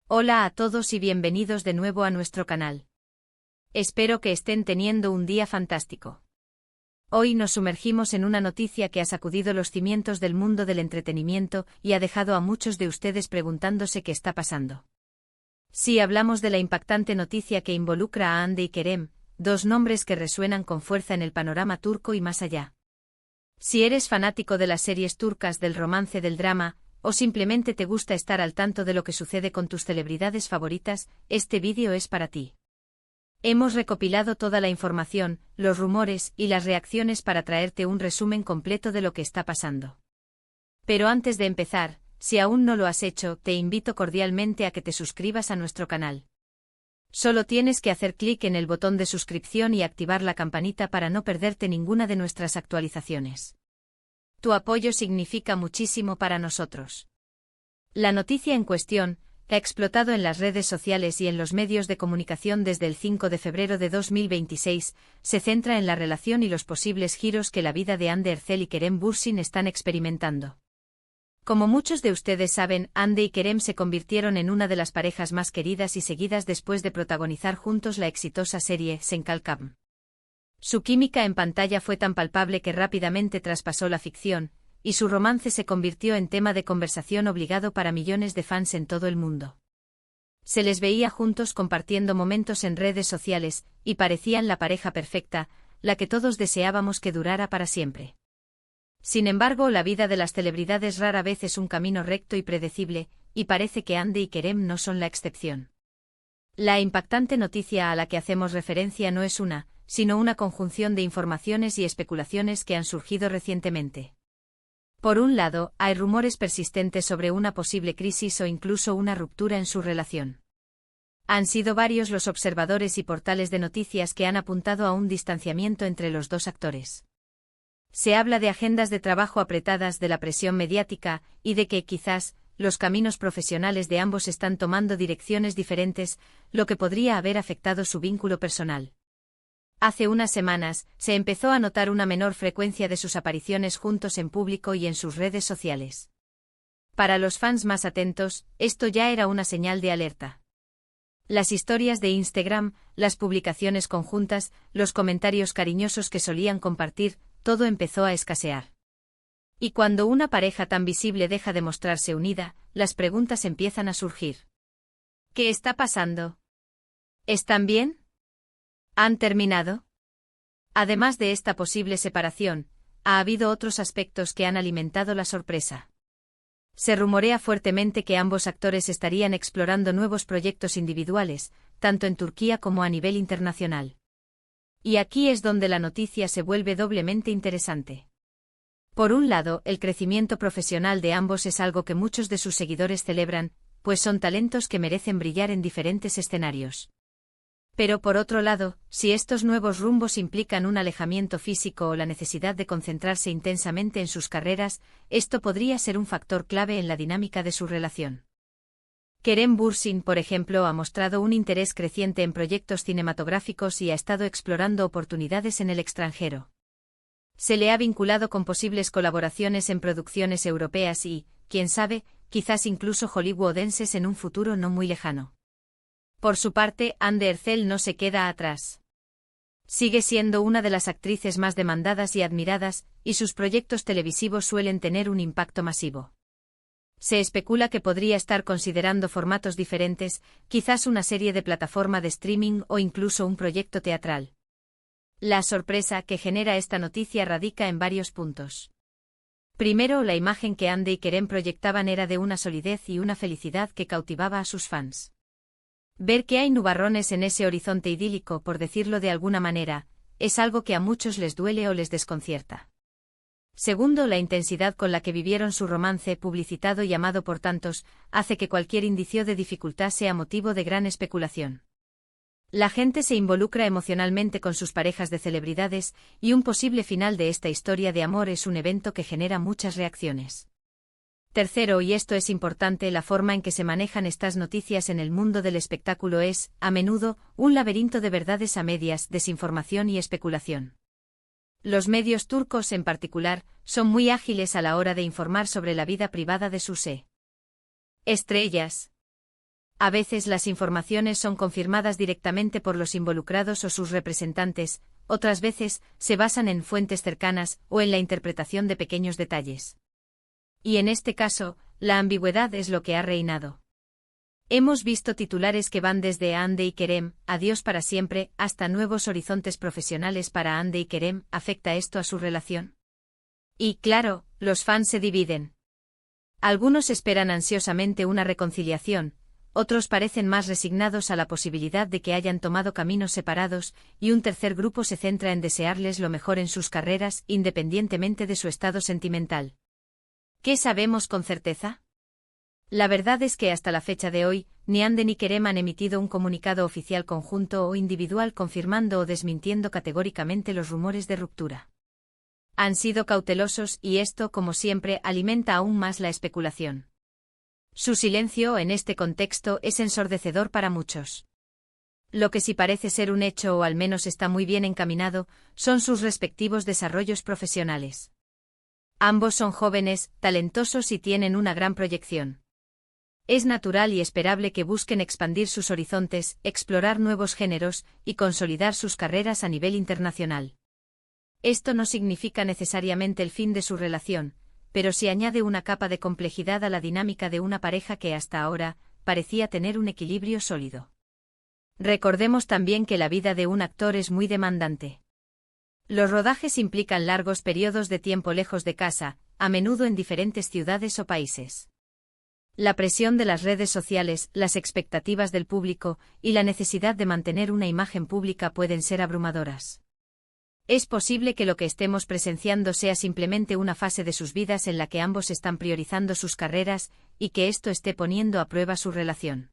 Hola a todos y bienvenidos de nuevo a nuestro canal. Espero que estén teniendo un día fantástico. Hoy nos sumergimos en una noticia que ha sacudido los cimientos del mundo del entretenimiento y ha dejado a muchos de ustedes preguntándose qué está pasando. Sí, hablamos de la impactante noticia que involucra a Hande y Kerem, dos nombres que resuenan con fuerza en el panorama turco y más allá. Si eres fanático de las series turcas, del romance, del drama, o simplemente te gusta estar al tanto de lo que sucede con tus celebridades favoritas, este vídeo es para ti. Hemos recopilado toda la información, los rumores y las reacciones para traerte un resumen completo de lo que está pasando. Pero antes de empezar, si aún no lo has hecho, te invito cordialmente a que te suscribas a nuestro canal. Solo tienes que hacer clic en el botón de suscripción y activar la campanita para no perderte ninguna de nuestras actualizaciones. Tu apoyo significa muchísimo para nosotros. La noticia en cuestión, que ha explotado en las redes sociales y en los medios de comunicación desde el 5 de febrero de 2026, se centra en la relación y los posibles giros que la vida de Hande Erçel y Kerem Bürsin están experimentando. Como muchos de ustedes saben, Hande y Kerem se convirtieron en una de las parejas más queridas y seguidas después de protagonizar juntos la exitosa serie Sen Kalkam. Su química en pantalla fue tan palpable que rápidamente traspasó la ficción, y su romance se convirtió en tema de conversación obligado para millones de fans en todo el mundo. Se les veía juntos compartiendo momentos en redes sociales, y parecían la pareja perfecta, la que todos deseábamos que durara para siempre. Sin embargo, la vida de las celebridades rara vez es un camino recto y predecible, y parece que Hande y Kerem no son la excepción. La impactante noticia a la que hacemos referencia no es una, sino una conjunción de informaciones y especulaciones que han surgido recientemente. Por un lado, hay rumores persistentes sobre una posible crisis o incluso una ruptura en su relación. Han sido varios los observadores y portales de noticias que han apuntado a un distanciamiento entre los dos actores. Se habla de agendas de trabajo apretadas, de la presión mediática, y de que, quizás, los caminos profesionales de ambos están tomando direcciones diferentes, lo que podría haber afectado su vínculo personal. Hace unas semanas, se empezó a notar una menor frecuencia de sus apariciones juntos en público y en sus redes sociales. Para los fans más atentos, esto ya era una señal de alerta. Las historias de Instagram, las publicaciones conjuntas, los comentarios cariñosos que solían compartir, todo empezó a escasear. Y cuando una pareja tan visible deja de mostrarse unida, las preguntas empiezan a surgir. ¿Qué está pasando? ¿Están bien? ¿Han terminado? Además de esta posible separación, ha habido otros aspectos que han alimentado la sorpresa. Se rumorea fuertemente que ambos actores estarían explorando nuevos proyectos individuales, tanto en Turquía como a nivel internacional. Y aquí es donde la noticia se vuelve doblemente interesante. Por un lado, el crecimiento profesional de ambos es algo que muchos de sus seguidores celebran, pues son talentos que merecen brillar en diferentes escenarios. Pero por otro lado, si estos nuevos rumbos implican un alejamiento físico o la necesidad de concentrarse intensamente en sus carreras, esto podría ser un factor clave en la dinámica de su relación. Kerem Bürsin, por ejemplo, ha mostrado un interés creciente en proyectos cinematográficos y ha estado explorando oportunidades en el extranjero. Se le ha vinculado con posibles colaboraciones en producciones europeas y, quién sabe, quizás incluso hollywoodenses en un futuro no muy lejano. Por su parte, Hande Erçel no se queda atrás. Sigue siendo una de las actrices más demandadas y admiradas, y sus proyectos televisivos suelen tener un impacto masivo. Se especula que podría estar considerando formatos diferentes, quizás una serie de plataforma de streaming o incluso un proyecto teatral. La sorpresa que genera esta noticia radica en varios puntos. Primero, la imagen que Hande y Kerem proyectaban era de una solidez y una felicidad que cautivaba a sus fans. Ver que hay nubarrones en ese horizonte idílico, por decirlo de alguna manera, es algo que a muchos les duele o les desconcierta. Segundo, la intensidad con la que vivieron su romance, publicitado y amado por tantos, hace que cualquier indicio de dificultad sea motivo de gran especulación. La gente se involucra emocionalmente con sus parejas de celebridades, y un posible final de esta historia de amor es un evento que genera muchas reacciones. Tercero, y esto es importante, la forma en que se manejan estas noticias en el mundo del espectáculo es, a menudo, un laberinto de verdades a medias, desinformación y especulación. Los medios turcos en particular, son muy ágiles a la hora de informar sobre la vida privada de sus estrellas. A veces las informaciones son confirmadas directamente por los involucrados o sus representantes, otras veces se basan en fuentes cercanas o en la interpretación de pequeños detalles. Y en este caso, la ambigüedad es lo que ha reinado. Hemos visto titulares que van desde Hande y Kerem, adiós para siempre, hasta nuevos horizontes profesionales para Hande y Kerem. ¿Afecta esto a su relación? Y claro, los fans se dividen. Algunos esperan ansiosamente una reconciliación, otros parecen más resignados a la posibilidad de que hayan tomado caminos separados, y un tercer grupo se centra en desearles lo mejor en sus carreras, independientemente de su estado sentimental. ¿Qué sabemos con certeza? La verdad es que hasta la fecha de hoy, ni Hande ni Kerem han emitido un comunicado oficial conjunto o individual confirmando o desmintiendo categóricamente los rumores de ruptura. Han sido cautelosos y esto, como siempre, alimenta aún más la especulación. Su silencio en este contexto es ensordecedor para muchos. Lo que sí parece ser un hecho o al menos está muy bien encaminado, son sus respectivos desarrollos profesionales. Ambos son jóvenes, talentosos y tienen una gran proyección. Es natural y esperable que busquen expandir sus horizontes, explorar nuevos géneros y consolidar sus carreras a nivel internacional. Esto no significa necesariamente el fin de su relación, pero sí añade una capa de complejidad a la dinámica de una pareja que hasta ahora parecía tener un equilibrio sólido. Recordemos también que la vida de un actor es muy demandante. Los rodajes implican largos periodos de tiempo lejos de casa, a menudo en diferentes ciudades o países. La presión de las redes sociales, las expectativas del público y la necesidad de mantener una imagen pública pueden ser abrumadoras. Es posible que lo que estemos presenciando sea simplemente una fase de sus vidas en la que ambos están priorizando sus carreras y que esto esté poniendo a prueba su relación.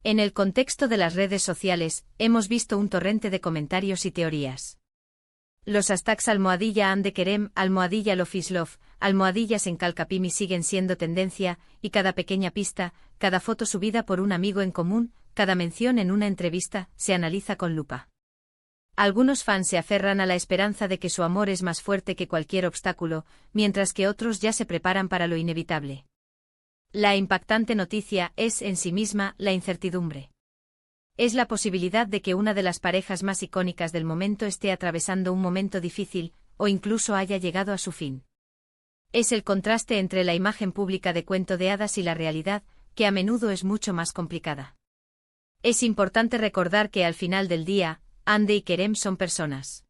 En el contexto de las redes sociales, hemos visto un torrente de comentarios y teorías. Los hashtags #Hande Kerem, #Love is Love, #Sencalcapimi siguen siendo tendencia, y cada pequeña pista, cada foto subida por un amigo en común, cada mención en una entrevista, se analiza con lupa. Algunos fans se aferran a la esperanza de que su amor es más fuerte que cualquier obstáculo, mientras que otros ya se preparan para lo inevitable. La impactante noticia es, en sí misma, la incertidumbre. Es la posibilidad de que una de las parejas más icónicas del momento esté atravesando un momento difícil, o incluso haya llegado a su fin. Es el contraste entre la imagen pública de cuento de hadas y la realidad, que a menudo es mucho más complicada. Es importante recordar que al final del día, Hande y Kerem son personas.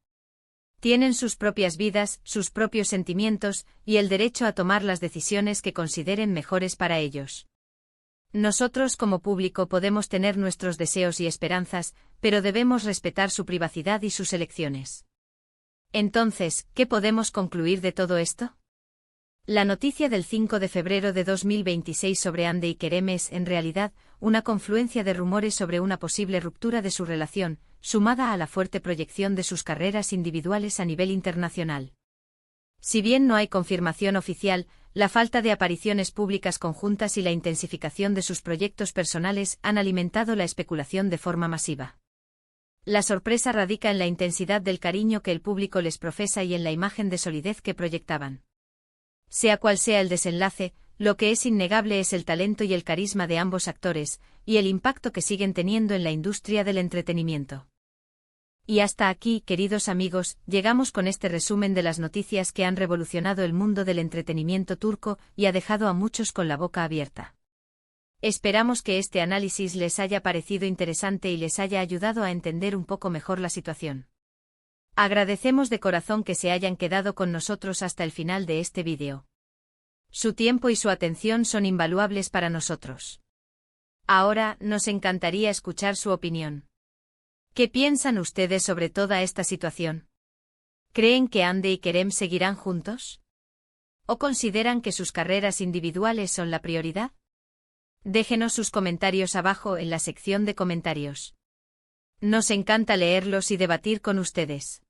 Tienen sus propias vidas, sus propios sentimientos, y el derecho a tomar las decisiones que consideren mejores para ellos. Nosotros como público podemos tener nuestros deseos y esperanzas, pero debemos respetar su privacidad y sus elecciones. Entonces, ¿qué podemos concluir de todo esto? La noticia del 5 de febrero de 2026 sobre Hande y Kerem es, en realidad, una confluencia de rumores sobre una posible ruptura de su relación, sumada a la fuerte proyección de sus carreras individuales a nivel internacional. Si bien no hay confirmación oficial, la falta de apariciones públicas conjuntas y la intensificación de sus proyectos personales han alimentado la especulación de forma masiva. La sorpresa radica en la intensidad del cariño que el público les profesa y en la imagen de solidez que proyectaban. Sea cual sea el desenlace, lo que es innegable es el talento y el carisma de ambos actores, y el impacto que siguen teniendo en la industria del entretenimiento. Y hasta aquí, queridos amigos, llegamos con este resumen de las noticias que han revolucionado el mundo del entretenimiento turco y ha dejado a muchos con la boca abierta. Esperamos que este análisis les haya parecido interesante y les haya ayudado a entender un poco mejor la situación. Agradecemos de corazón que se hayan quedado con nosotros hasta el final de este vídeo. Su tiempo y su atención son invaluables para nosotros. Ahora, nos encantaría escuchar su opinión. ¿Qué piensan ustedes sobre toda esta situación? ¿Creen que Hande y Kerem seguirán juntos? ¿O consideran que sus carreras individuales son la prioridad? Déjenos sus comentarios abajo en la sección de comentarios. Nos encanta leerlos y debatir con ustedes.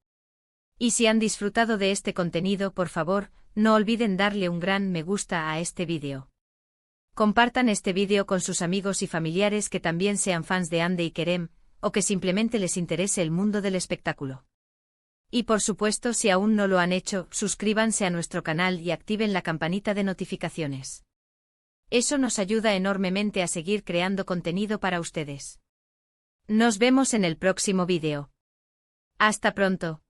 Y si han disfrutado de este contenido, por favor, no olviden darle un gran me gusta a este vídeo. Compartan este vídeo con sus amigos y familiares que también sean fans de Hande y Kerem, o que simplemente les interese el mundo del espectáculo. Y por supuesto, si aún no lo han hecho, suscríbanse a nuestro canal y activen la campanita de notificaciones. Eso nos ayuda enormemente a seguir creando contenido para ustedes. Nos vemos en el próximo vídeo. Hasta pronto.